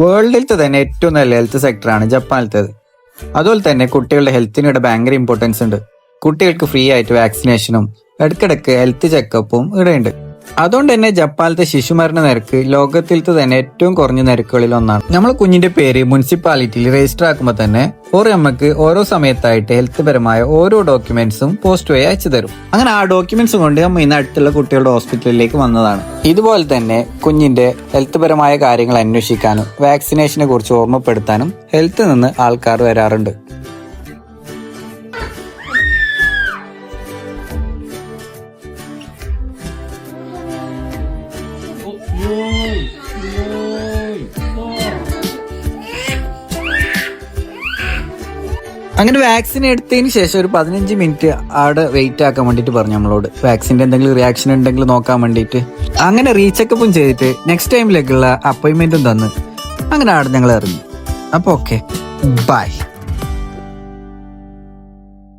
വേൾഡിലത്തെ തന്നെ ഏറ്റവും നല്ല ഹെൽത്ത് സെക്ടറാണ് ജപ്പാനിലത്തേത്. അതുപോലെ തന്നെ കുട്ടികളുടെ ഹെൽത്തിന് ഇവിടെ ഭയങ്കര ഇമ്പോർട്ടൻസ് ഉണ്ട്. കുട്ടികൾക്ക് ഫ്രീ ആയിട്ട് വാക്സിനേഷനും ഇടയ്ക്കിടയ്ക്ക് ഹെൽത്ത് ചെക്കപ്പും ഇവിടെയുണ്ട്. അതുകൊണ്ട് തന്നെ ജപ്പാനിലത്തെ ശിശുമരണ നിരക്ക് ലോകത്തിലത്തെ തന്നെ ഏറ്റവും കുറഞ്ഞ നിരക്കുകളിൽ ഒന്നാണ്. നമ്മൾ കുഞ്ഞിന്റെ പേര് മുനിസിപ്പാലിറ്റിയിൽ രജിസ്റ്റർ ആക്കുമ്പോൾ തന്നെ നമുക്ക് ഓരോ സമയത്തായിട്ട് ഹെൽത്ത് പരമായ ഓരോ ഡോക്യുമെന്റ്സും പോസ്റ്റ് വഴി അയച്ചു തരും. അങ്ങനെ ആ ഡോക്യുമെന്റ്സും കൊണ്ട് നമ്മൾ ഇന്ന് അടുത്തുള്ള കുട്ടികളുടെ ഹോസ്പിറ്റലിലേക്ക് വന്നതാണ്. ഇതുപോലെ തന്നെ കുഞ്ഞിന്റെ ഹെൽത്ത് പരമായ കാര്യങ്ങൾ അന്വേഷിക്കാനും വാക്സിനേഷനെ കുറിച്ച് ഓർമ്മപ്പെടുത്താനും ഹെൽത്ത് നിന്ന് ആൾക്കാർ വരാറുണ്ട്. അങ്ങനെ വാക്സിൻ എടുത്തതിന് ശേഷം ഒരു 15 മിനിറ്റ് അവിടെ വെയിറ്റ് ആക്കാൻ വേണ്ടിയിട്ട് പറഞ്ഞു നമ്മളോട്. വാക്സിന്റെ എന്തെങ്കിലും റിയാക്ഷൻ ഉണ്ടെങ്കിൽ നോക്കാൻ വേണ്ടിയിട്ട്. അങ്ങനെ റീചെക്കപ്പും ചെയ്തിട്ട് നെക്സ്റ്റ് ടൈമിലേക്കുള്ള അപ്പോയിന്റ്മെന്റും തന്ന് അങ്ങനെ അവിടെ ഞങ്ങൾ ഇറങ്ങി. അപ്പോൾ ഓക്കെ, ബൈ.